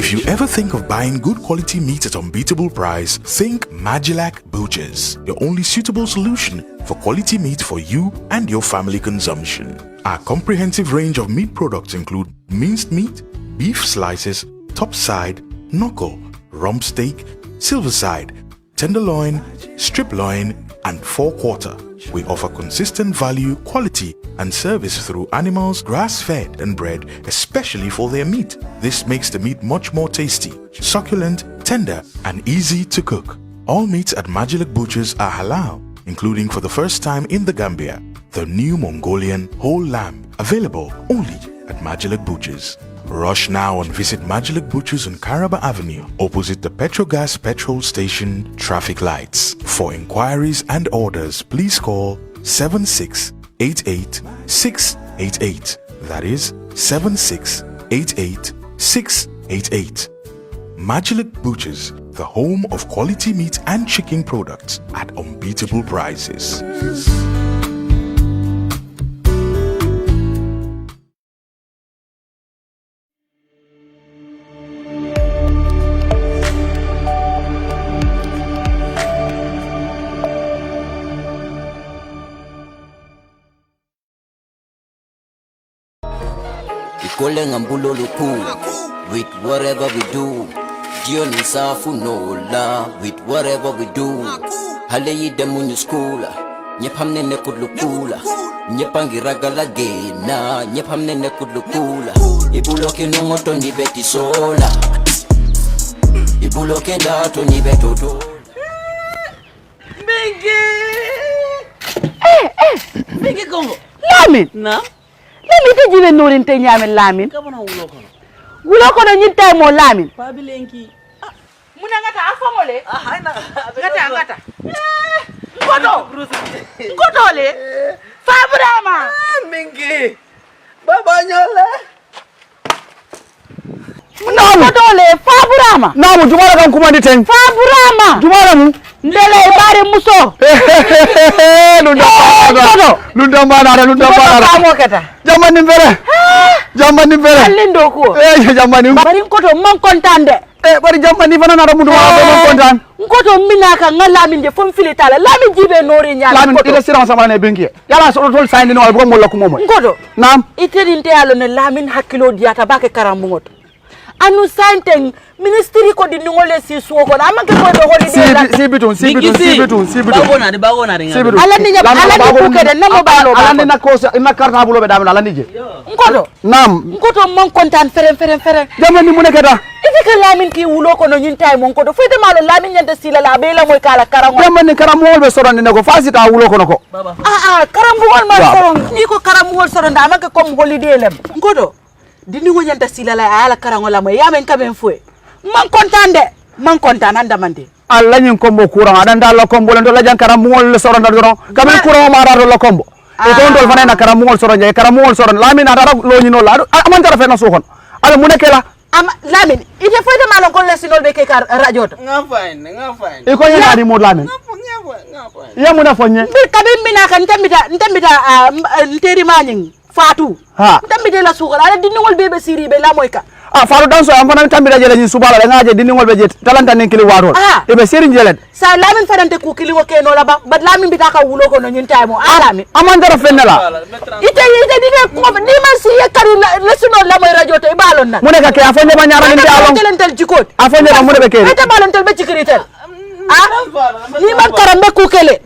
If you ever think of buying good quality meat at unbeatable price, think Magilac Butchers, your only suitable solution for quality meat for you and your family consumption. Our comprehensive range of meat products include minced meat, beef slices, top side, knuckle, rump steak, silver side, tenderloin, strip loin, and forequarter. We offer consistent value, quality, and service through animals grass-fed and bred, especially for their meat. This makes the meat much more tasty, succulent, tender, and easy to cook. All meats at Magilac Butchers are halal, including for the first time in the Gambia, the new Mongolian whole lamb, available only at Magilac Butchers. Rush now and visit Magilac Butchers on Caraba Avenue, opposite the Petrogas petrol station traffic lights. For inquiries and orders, please call 7688-688. That is 7688-688. Magilac Butchers, the home of quality meat and chicken products at unbeatable prices. Calling with whatever we do. Dion safu no la with whatever we do. Hale yide munyu school. Nyepamne ne kudlukula. Nyepangira galagena. Nyepamne ne kudlukula. Ibuloke nongoto ni beti sola. Ibuloke dato ni betoto. Bigi Congo. Lamin. Na? Lamin te jibe norin te nyame Lamin. Kabona wulo kono. Wulo kono nyita mo Lamin. Pabilenki. Muna ngata afamole. Haina. Ngata. Ngoto le. Fabrama. Mingi. Baba nyole. No ngoto le Fabrama. Namu jumala kan kuma diteng. Fabrama. Jumala mu. Ndele bare muso. Lunda mana. Kamo kata. Jamani mbere. Alindo ko. Jamani. Bari ngoto man kontande. Bari jamani fana na ramu man kontan. Ngoto minaka ngalamin je fom filitala. Lamin jibe nori nyala. Lamin ila sira sama na benki. Yala so tol sayni no ko mo lokku momo. Ngoto. Nam. Iterinte yalo ne Lamin hakilo diata bake karambu ngoto. Anu santeng ministry ko di ngole si suoko na amake ko do holiday si bitun bagona de ala ni ko kede namo balo ala ni na ko ina karta bulo be dam ala ni je ngoto nam ngoto mon kontan feren jamani mu nekata ifika Lamin ki wulo ko no nyintay mon ko do fete malo Lamin nyande sila la be la moy kala karango jamani karamol be soron ne ko fasita wulo ko nako karambugol ma soron ni ko karambugol soron da amake comme holiday lem ngoto dini ngo nyanta sila la ala karango la moy yamen kamen fue man kontan anda mande alla nyin kombo kurang adanda la kombo len do la jankara mol soron daro kamen kurang ma daro la kombo e ko ndol fana na karamol soron je karamol soron Lamin adara lo nyino la aman tara fe na sokon ala mu nekela Lamin ite foyde malon ko lesinol be ke kar radio to nga fine e ko nyana di mo Lamin nga ya mu na fonye bi kabin mina kan tambita nteri maning Fatou tambite la sukala ala diningol bebe siri be la moyka Fatou danso am fana tambita jele ni subala la ngaje diningol be jet talanta nen kili waro e be seri jelet sa Lamin farante ku kili ko keno la ba Lamin bitaka wulo ko no nyinta mo Lamin amandara fenela ite dine ko ni man si yakari lesuno la moy radio to e balon na mu neka ke afonde ba nyara ni alon telentel jikot afonde ba mu de be kere ite balon tel be cikritel ni man karambe ku kele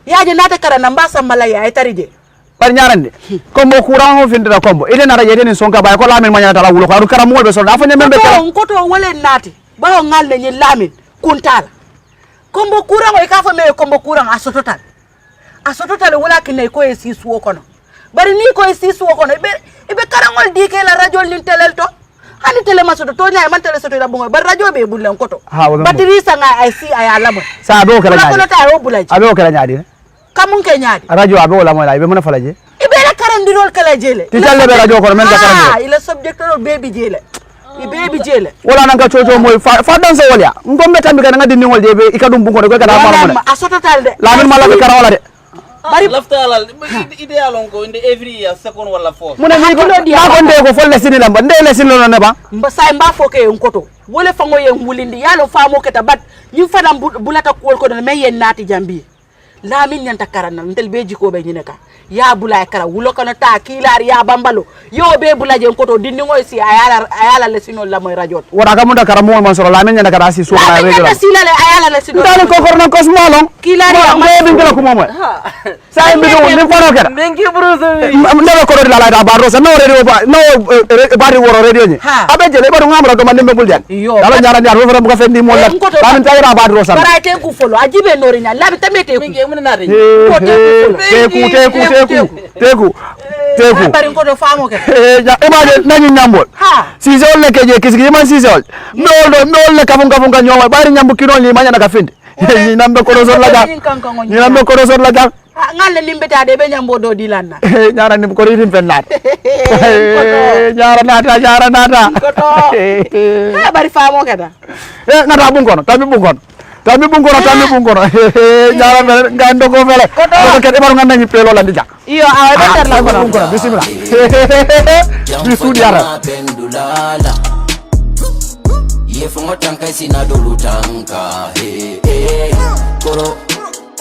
yaje nata karana mbasa mala ya etarije par ñarande kombo courant ho findira kombo ide na rajede ni sonka bay ko Lamin manyata la wulo ko aru karam wolbe so da fa membe ko to wole nati ba ngalle ni Lamin kuntala kombo courant e ka fa me kombo courant asototal wala kinay ko e sisu kono bari ni ko e sisu kono be karangol dike la radio ni telel to hani tele masoto to nyaay man tele soto da bongo bar radio be bulen koto batterie sanga ay si ay alamo sa do kala nyaadi ko ta o bulaji ado kala nyaadi kamun ke nyaadi radio abe wala moy la be mona falaje ibe la karandirol kala jele ti talle be radio ko men ka karande ila subjector baby jele baby jele wala nanga chocho moy fa dan so wolya ngombe tambi kana ngadi ni ngol de be ikadum bungo de ko kada mara mo asoto talde Lamin mala be kara wala de bari lafta alal ideal on ko inde every year second wala fourth mune mi ko nde ko folle sinila mba ndele sinilo ne ba mba say mba foke en koto wole fango yen wulindi yalo famo keta bat ñu fanam bulata ko ko me yen nati jambi la min nyanta karana ndel be jiko be nyine ka ya bulay kara wulo kana ta kilar ya bambalo yo be bulaje koto dindi ngoy si ayala le sino la moy rajot wara ka munda kara mo man soro la min nyanda kara si so na radio la sila le ayala le sino ndal ko korno ko smolon kilar ya mo be ngala ko mo say mi do ni ko no kera mengi bruso ndal ko ro la ba rosa no radio ba no bari woro radio ni abe jele ba do ngamra do man dembe buljan dala nyara nyar wo fram ko fendi mo la ba min tayra ba rosa bara te ku folo ajibe norinya labi tamete ku teku bari ko do famo ke imagine nañu ñambol si sol le keje kisigi man si sol no le kafun ka ñoma bari ñambu kino li mañana ka finde ni nambe ko sol la jang ni nambe ko sol la jang ngalle limbeta de be ñambo do dilanna ñara ni ko ridin fennat ñara nata ko to bari famo ke da ngata bun kono tambi bun kono ñara ngando ko fele ko ke e baru nganda ni pelo la ndi jak iyo awa be ter la bun kono bismillah bisu diara ye fongo tanka sina dolu tanka korota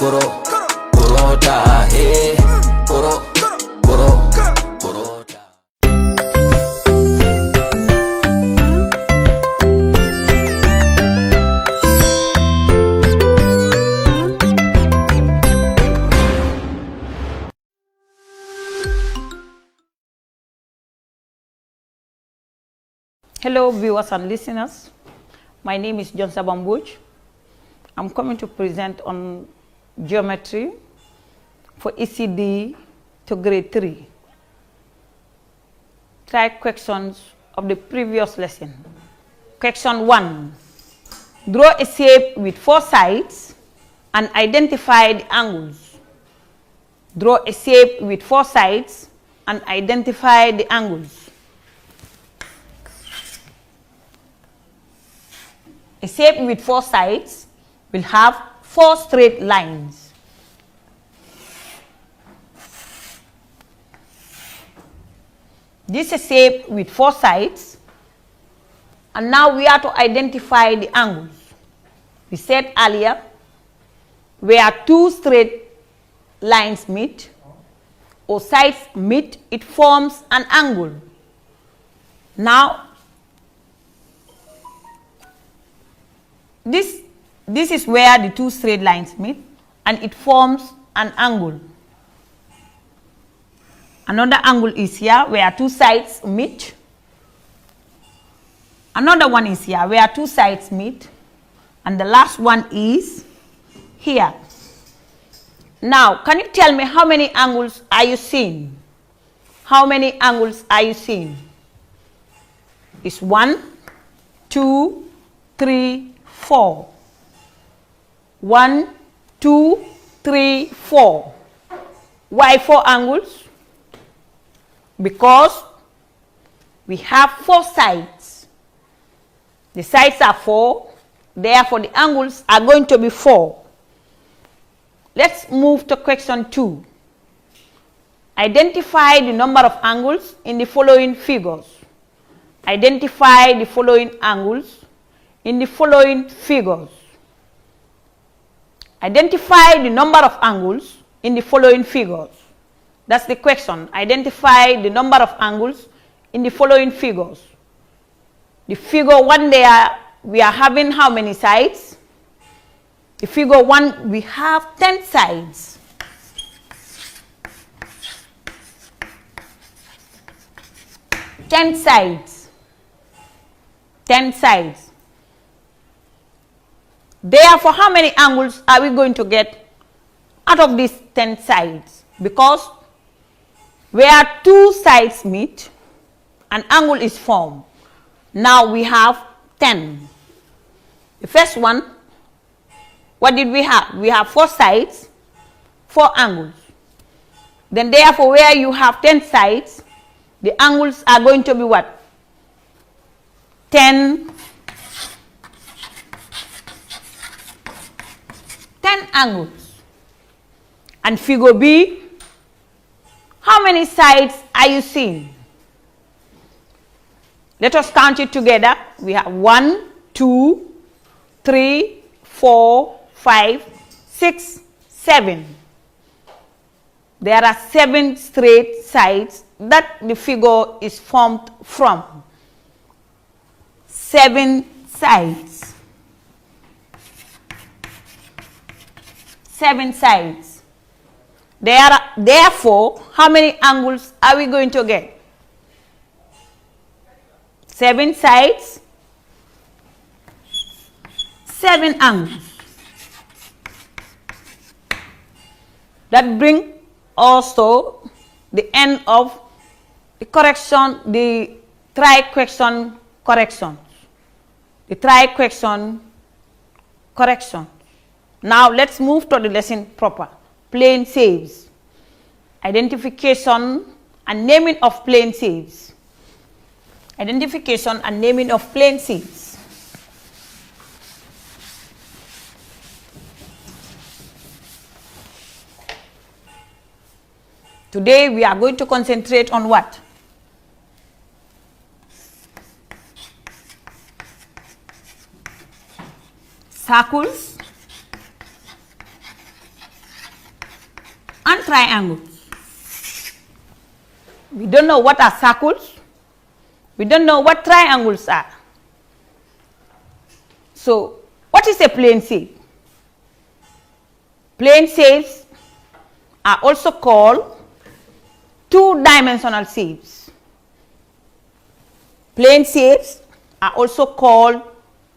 korota. Hello viewers and listeners, my name is John Sabambuj. I'm coming to present on geometry for ECD to grade 3. Try questions of the previous lesson. Question 1. Draw a shape with 4 sides and identify the angles. Draw a shape with 4 sides and identify the angles. A shape with 4 sides will have 4 straight lines. This is a shape with 4 sides, and now we are to identify the angles. We said earlier, where 2 straight lines meet or sides meet, it forms an angle. Now, this is where the 2 straight lines meet and it forms an angle. Another angle is here where 2 sides meet. Another one is here where 2 sides meet. And the last one is here. Now, can you tell me how many angles are you seeing? How many angles are you seeing? It's 1, 2, 3, 4. 1, 2, 3, 4. Why 4 angles? Because we have 4 sides. The sides are 4, therefore the angles are going to be 4. Let's move to question 2. Identify the number of angles in the following figures. Identify the following angles in the following figures. Identify the number of angles in the following figures. That's the question. Identify the number of angles in the following figures. The figure 1 there, we are having how many sides? The figure 1, we have 10 sides. Ten sides. Therefore, how many angles are we going to get out of these 10 sides? Because where 2 sides meet, an angle is formed. Now we have 10. The first one, what did we have? We have 4 sides, 4 angles. Then therefore, where you have 10 sides, the angles are going to be what? 10 angles. And figure B, how many sides are you seeing? Let us count it together. We have 1, 2, 3, 4, 5, 6, 7. There are 7 straight sides that the figure is formed from. 7 sides. 7 sides. Therefore, how many angles are we going to get? 7 sides, 7 angles. That brings also the end of the correction, the tri-question corrections. The tri-question correction. Now let's move to the lesson proper. Plane saves. Identification and naming of plane saves. Identification and naming of plane saves. Today we are going to concentrate on what? Circles and triangles. We don't know what are circles. We don't know what triangles are. So, what is a plane shape? Plane shapes are also called two-dimensional shapes. Plane shapes are also called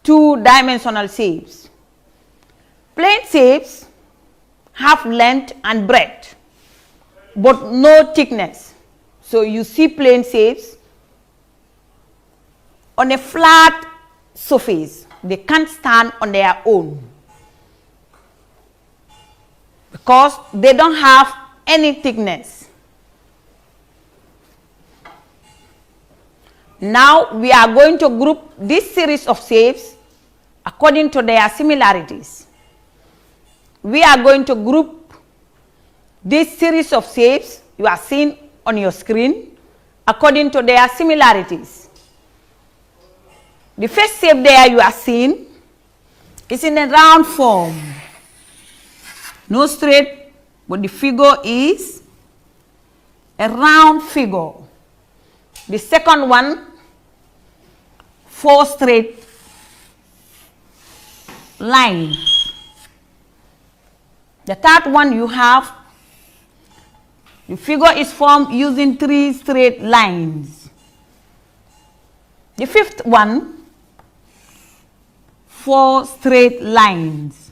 two-dimensional shapes. Plane shapes have length and breadth, but no thickness. So you see plane shapes on a flat surface. They can't stand on their own because they don't have any thickness. Now we are going to group this series of shapes according to their similarities. We are going to group this series of shapes you are seeing on your screen according to their similarities. The first shape there you are seeing is in a round form. No straight, but the figure is a round figure. The second one, 4 straight lines. The third one you have, the figure is formed using 3 straight lines. The fifth one, 4 straight lines.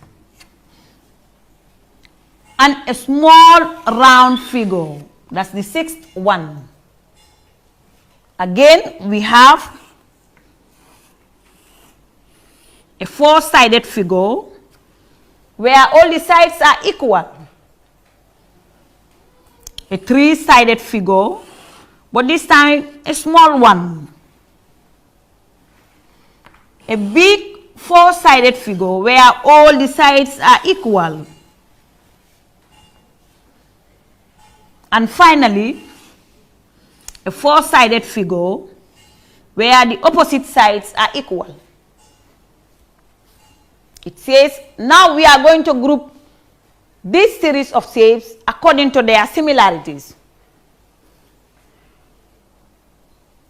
And a small round figure. That's the sixth one. Again, we have a 4-sided figure where all the sides are equal. A 3-sided figure, but this time a small one. A big 4-sided figure where all the sides are equal. And finally, a 4-sided figure where the opposite sides are equal. It says, now we are going to group this series of shapes according to their similarities.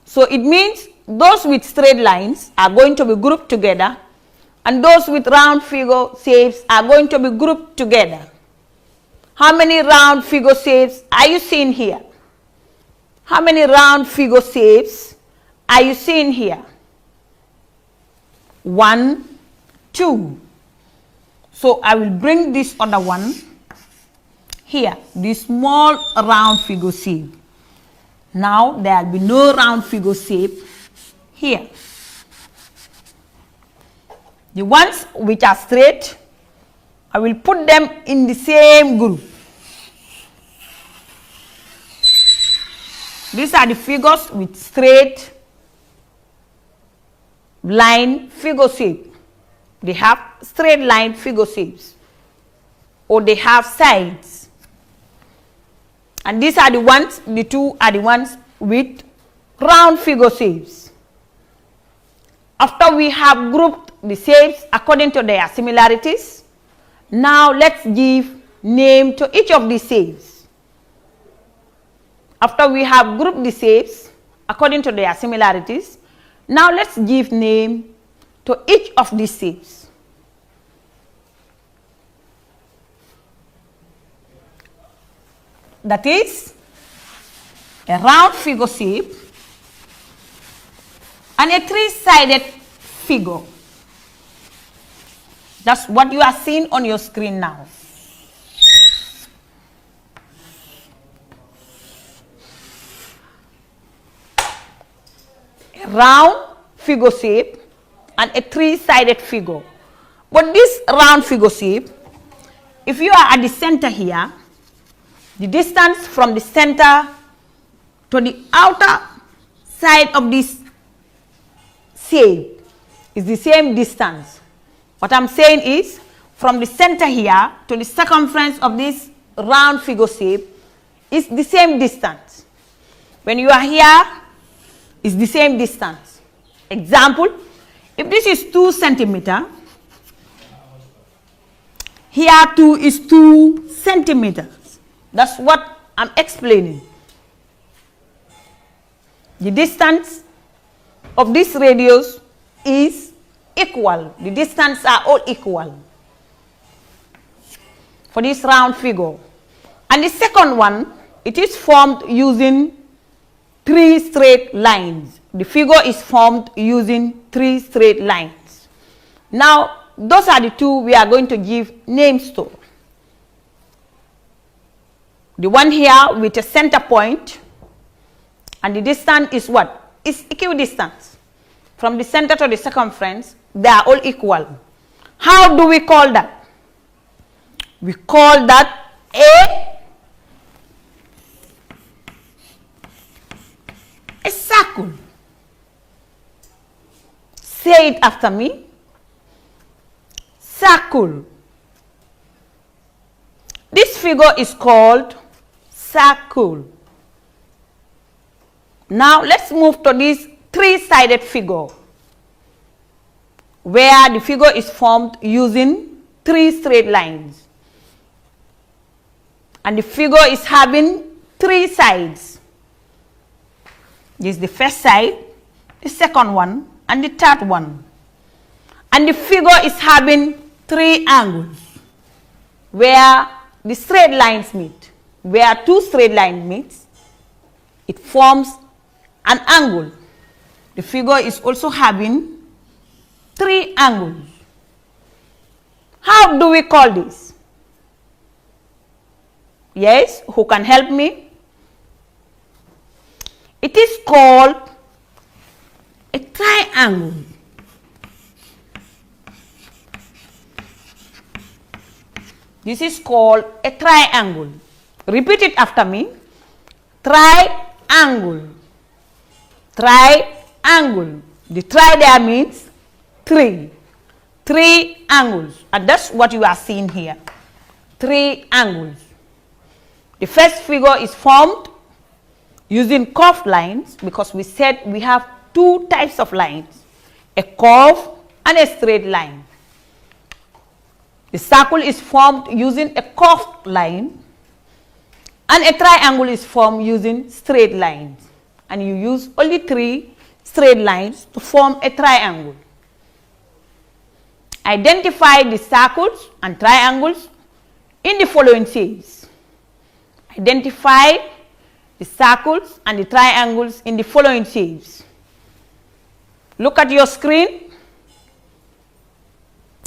So it means those with straight lines are going to be grouped together, and those with round figure shapes are going to be grouped together. How many round figure shapes are you seeing here? How many round figure shapes are you seeing here? 1, 2. So I will bring this other one here, this small round figure shape. Now there will be no round figure shape here. The ones which are straight, I will put them in the same group. These are the figures with straight line figure shape. They have straight line figure shapes, or they have sides. And these are the ones, the two are the ones with round figure shapes. After we have grouped the shapes according to their similarities, now let's give name to each of the shapes. After we have grouped the shapes according to their similarities, now let's give name to each of these shapes. That is a round figure shape and a three-sided figure. That's what you are seeing on your screen now. A round figure shape and a three-sided figure. But this round figure shape, if you are at the center here, the distance from the center to the outer side of this shape is the same distance. What I'm saying is, from the center here to the circumference of this round figure shape is the same distance. When you are here, it's the same distance. Example, if this is 2 centimeters, here 2 is 2 centimeters. That's what I'm explaining. The distance of this radius is equal. The distances are all equal for this round figure. And the second one, it is formed using 3 straight lines. The figure is formed using 3 straight lines. Now, those are the two we are going to give names to. The one here with a center point, and the distance is what? Is equidistance. From the center to the circumference, they are all equal. How do we call that? We call that a circle. Say it after me. Circle. This figure is called circle. Now let's move to this three-sided figure, where the figure is formed using 3 straight lines. And the figure is having 3 sides. This is the first side, the second one, and the third one. And the figure is having 3 angles, where the straight lines meet. Where 2 straight lines meet, it forms an angle. The figure is also having 3 angles. How do we call this? Yes, who can help me? It is called a triangle. This is called a triangle. Repeat it after me. Triangle. Triangle. The tri there means 3. 3 angles. And that's what you are seeing here. 3 angles. The first figure is formed using curved lines, because we said we have 2 types of lines, a curve and a straight line. The circle is formed using a curved line, and a triangle is formed using straight lines. And you use only 3 straight lines to form a triangle. Identify the circles and triangles in the following shapes. Identify the circles and the triangles in the following shapes. Look at your screen.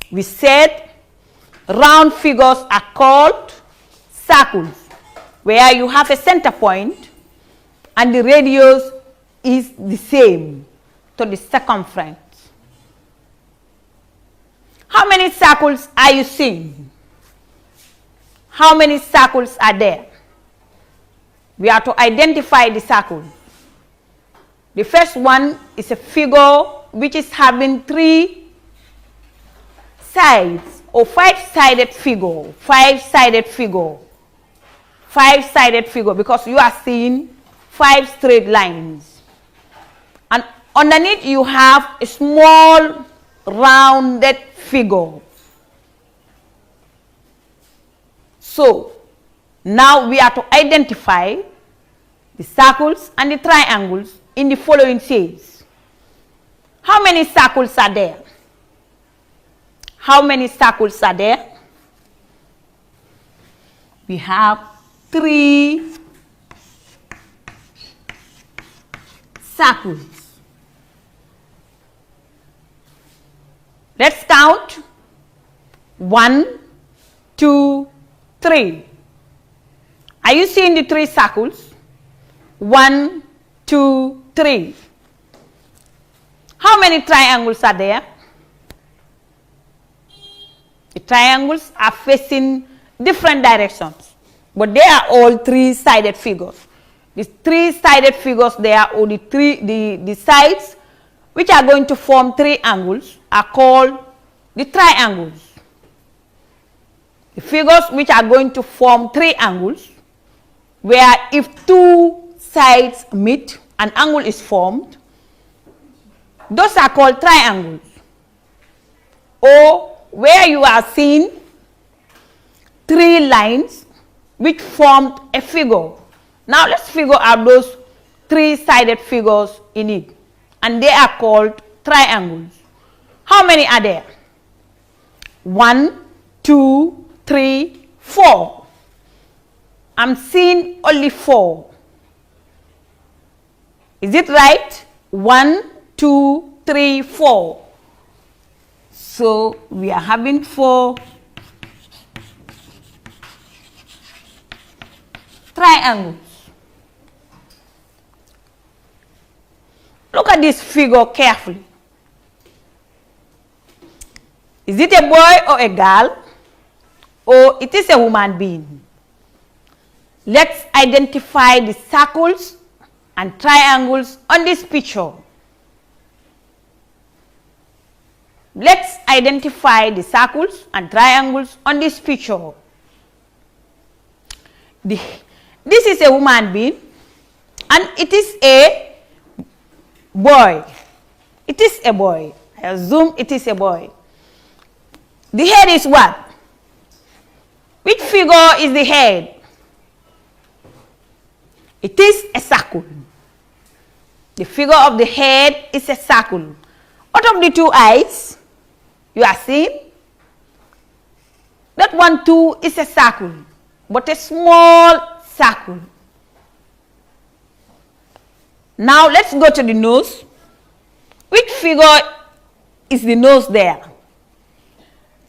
We said round figures are called circles, where you have a center point and the radius is the same to the circumference. How many circles are you seeing? How many circles are there? We are to identify the circle. The first one is a figure which is having 3 sides, or 5-sided figure. 5-sided figure. 5-sided figure because you are seeing 5 straight lines. And underneath you have a small rounded figure. So now we are to identify the circles and the triangles in the following shapes. How many circles are there? How many circles are there? We have 3 circles. Let's count. 1, 2, 3. Are you seeing the 3 circles? 1, 2, 3. How many triangles are there? The triangles are facing different directions, but they are all 3-sided figures. These 3-sided figures, they are all the sides which are going to form 3 angles are called the triangles. The figures which are going to form 3 angles, where if 2 sides meet, an angle is formed, those are called triangles. Or where you are seeing 3 lines which formed a figure. Now let's figure out those 3-sided figures in it, and they are called triangles. How many are there? 1, 2, 3, 4. I'm seeing only 4. Is it right? 1, 2, 3, 4. So we are having 4 triangles. Look at this figure carefully. Is it a boy or a girl? Or it is a human being? Let's identify the circles and triangles on this picture. Let's identify the circles and triangles on this picture. This is a human being and it is a boy. It is a boy. I assume it is a boy. The head is what? Which figure is the head? It is a circle. The figure of the head is a circle. Out of the 2 eyes, you are seeing that one too is a circle, but a small circle. Now let's go to the nose. Which figure is the nose there?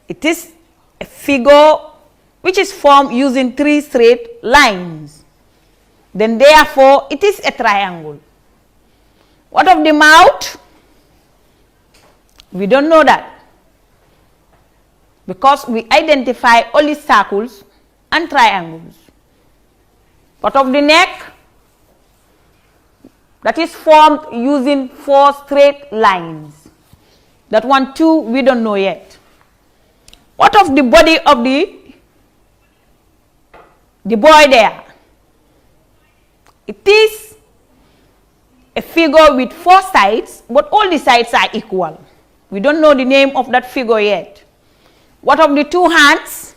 It is a figure which is formed using 3 straight lines. Then therefore it is a triangle. What of the mouth? We don't know that, because we identify only circles and triangles. What of the neck? That is formed using 4 straight lines. That one too we don't know yet. What of the body of the boy there? It is a figure with 4 sides, but all the sides are equal. We don't know the name of that figure yet. What of the 2 hands?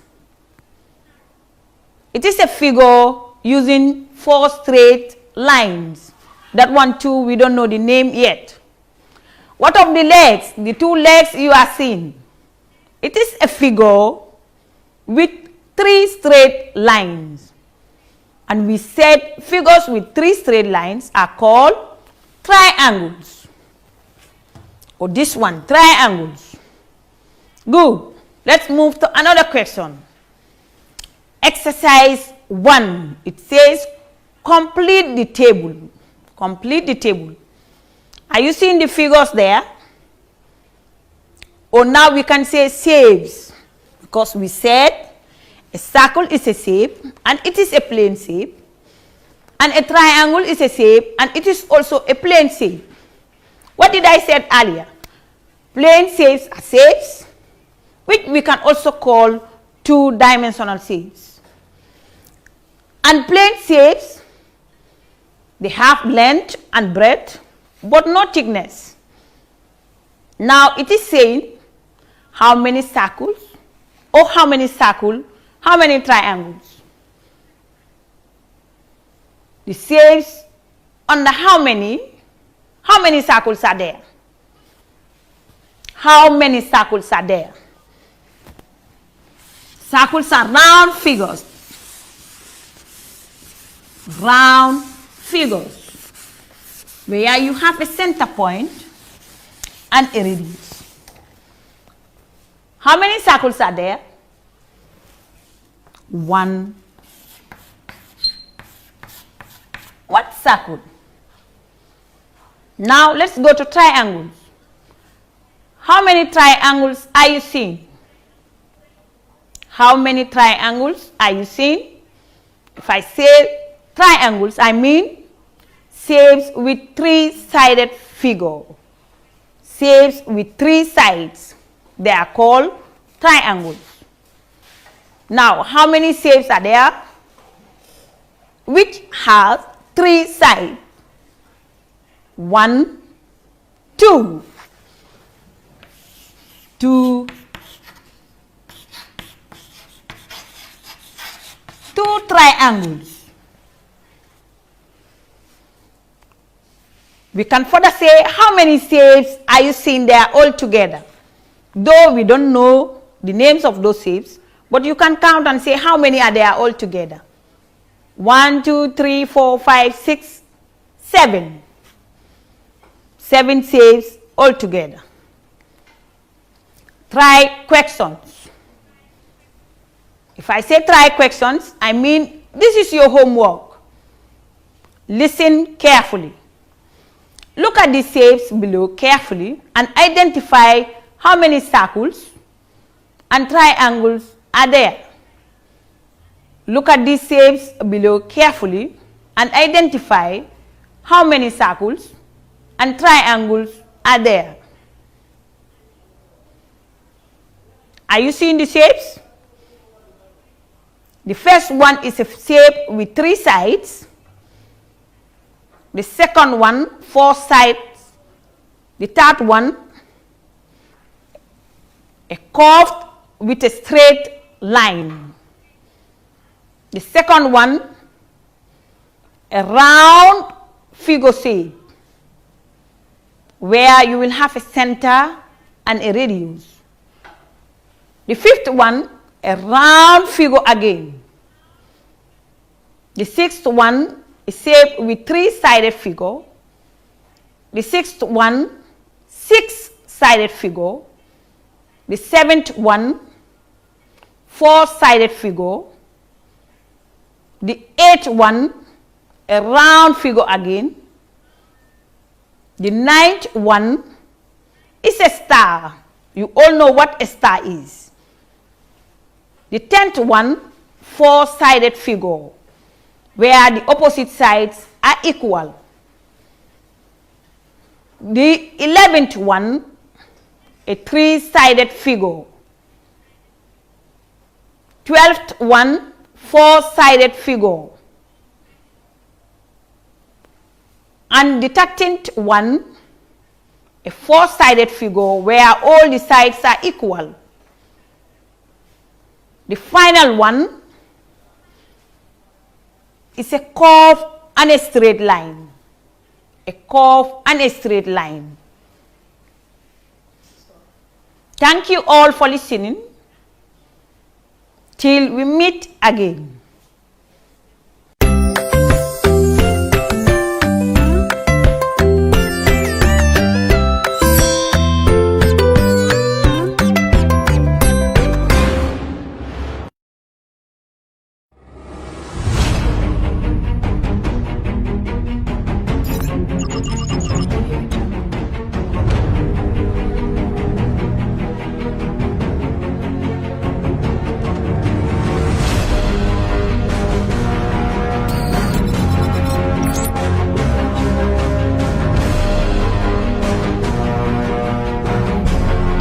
It is a figure using 4 straight lines. That one too we don't know the name yet. What of the legs? The 2 legs you are seeing. It is a figure with 3 straight lines. And we said figures with 3 straight lines are called triangles. Or this one, triangles. Good. Let's move to another question. Exercise 1. It says complete the table. Complete the table. Are you seeing the figures there? Or now we can say shapes, because we said a circle is a shape and it is a plane shape, and a triangle is a shape and it is also a plane shape. What did I say earlier? Plane shapes are shapes which we can also call 2-dimensional shapes. And plane shapes, they have length and breadth, but no thickness. Now it is saying how many circles, or how many triangles. The shapes under how many circles are there? How many circles are there? Circles are round figures. Round figures where you have a center point and a radius. How many circles are there? 1. What circle? Now let's go to triangles. How many triangles are you seeing? How many triangles are you seeing? If I say triangles, I mean shapes with 3-sided figure. Shapes with 3 sides. They are called triangles. Now, how many shapes are there which has 3 sides? 1, 2. 2 triangles. We can further say how many shapes are you seeing there all together. Though we don't know the names of those shapes, but you can count and say how many are there all together. 1, 2, 3, 4, 5, 6, 7. 7 shapes all together. Try questions. If I say try questions, I mean this is your homework. Listen carefully. Look at the shapes below carefully and identify how many circles and triangles are there. Look at these shapes below carefully and identify how many circles and triangles are there. Are you seeing the shapes? The first one is a shape with 3 sides. The second one, 4 sides. The third one, a curved with a straight line. The second one, a round figure shape where you will have a center and a radius. The fifth one, a round figure again. The sixth one, a shape with 3-sided figure. The sixth one, 6-sided figure. The seventh one, 4-sided figure. The eighth one, a round figure again. The ninth one is a star. You all know what a star is. The 10th one, 4-sided figure, where the opposite sides are equal. The 11th one, a 3-sided figure. 12th one, 4-sided figure. And the 13th one, a 4-sided figure where all the sides are equal. The final one is a curve and a straight line. A curve and a straight line. Thank you all for listening. Till we meet again.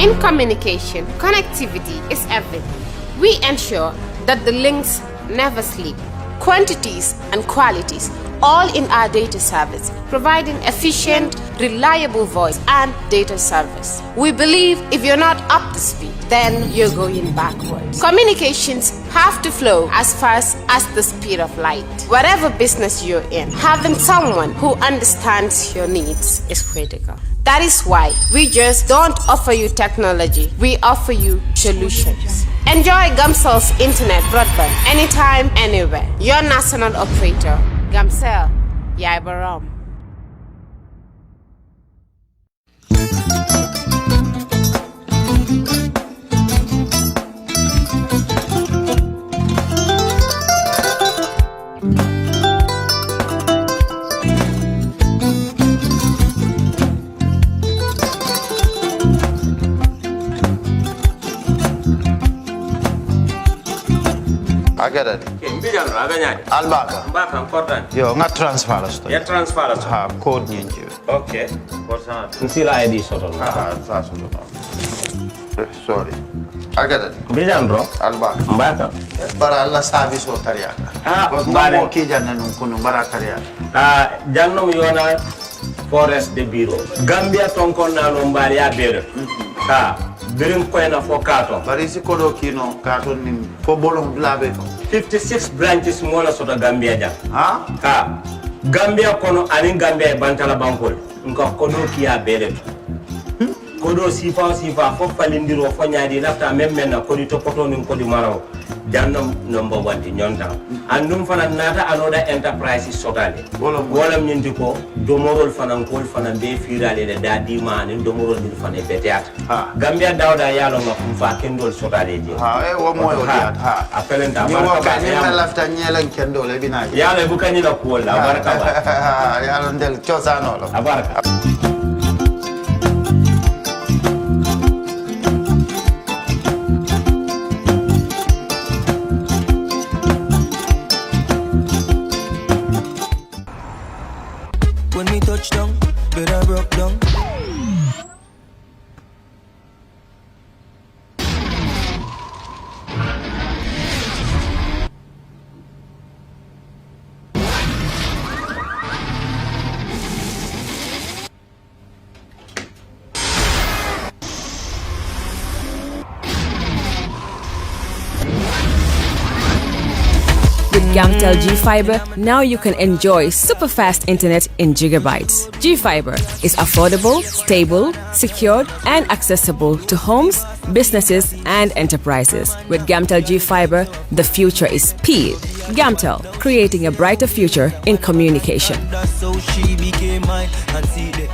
In communication, connectivity is everything. We ensure that the links never sleep. quantities, and qualities, all in our data service, providing efficient, reliable voice and data service. We believe if you're not up to speed, then you're going backwards. Communications have to flow as fast as the speed of light. Whatever business you're in, having someone who understands your needs is critical. That is why we just don't offer you technology, we offer you solutions. Enjoy Gamcel's internet broadband anytime, anywhere. Your national operator, Gamcel, Yaibaram. I get it. Albaka. Mbaka important. Yo, nga transfer la sto. Ya transfer la sto. Ha, code nyingi. Okay. What's Nsila ID soto. Sorry. I get it. Bijan bro. Albaka. Mbaka. Bara alla service o tariaka. Mbare ki janna nun kunu bara tariaka. Jannom yona forest de bureau. Gambia tonkon na no mbari ya bere. Birim koyna fo kato. Bari si kodo kino kato ni fo bolong blabe ko. 56 branches mola sota Gambia jam. Ha? Gambia kono anin Gambia bantala bankol. Nka kodo kiya bere. Kodo sifa fo falindiro fo nyaadi lafta memmen na kodi to poto nin kodi maraw. Jannam number 1 di nyonta. Andum fana nata anoda enterprise sotale. Wolam nyindi ko domorol fana kol fana be firale de dadi manin domorol dil fana beteat. Gambia dawda yalo ma fa kendol sotale je. Wo moyo diat ha. Apelenta ni wo ka ni lafta nyelen kendol e bina. Yalo bu kanyi la ko la baraka ba. Yalo ndel chosano lo. Abaraka. When me touch down, better broke down. With Gamtel G-Fiber, now you can enjoy super fast internet in gigabytes. G-Fiber is affordable, stable, secured, and accessible to homes, businesses, and enterprises. With Gamtel G-Fiber, the future is speed. Gamtel, creating a brighter future in communication. That's how she became mine and see the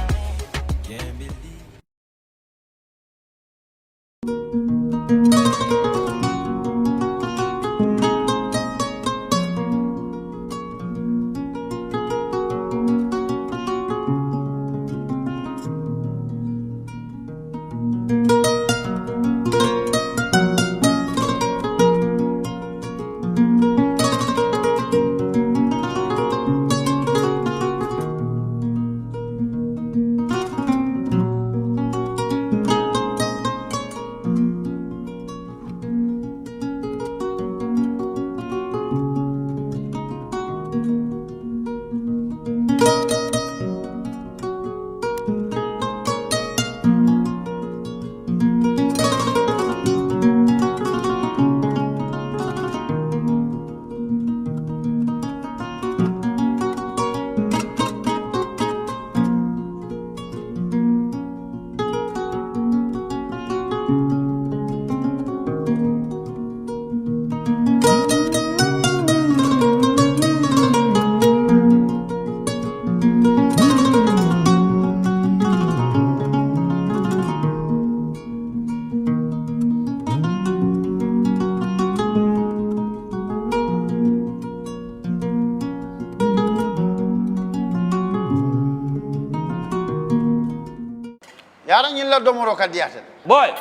Yara nyilla domoro kadiate. Boy,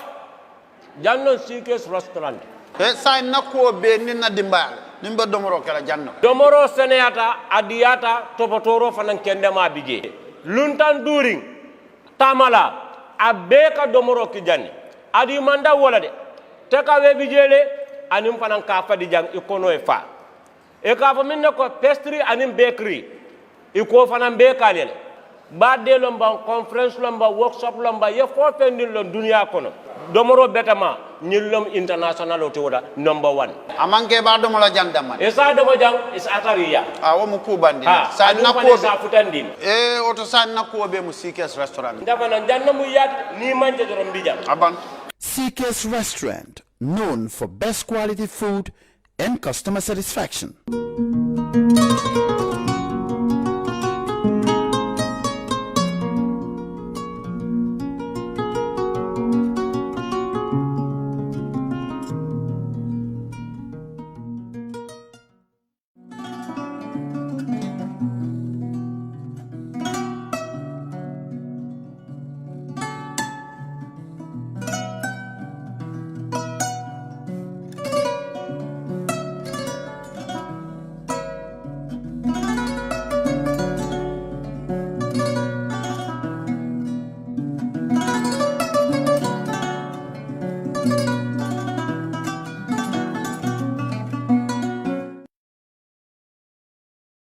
janno Sikes restaurant. Sa nako be ninna dimbal. Nimba domoro kala janno. Domoro seneyata adiyata topotoro fanan kende ma bije. Luntan during tamala abeka domoro ki janni. Adi manda wala de. Teka we bijele anim fanan ka fadi jang ikono e fa. e ka fo min ko pastry anim bakery e ko fana be kalel ba de lomba conference lomba workshop lomba ye fo pendin lon dunia kono domoro betama ñillom international o tewoda number 1 amanke ba do la jang damman e sa do jang is atariya wo mu kubandi sa na ko sa futandin oto sa na ko be mu CK's restaurant dafa na janna mu yat ni manje dorom bijam aban CK's restaurant, known for best quality food and customer satisfaction.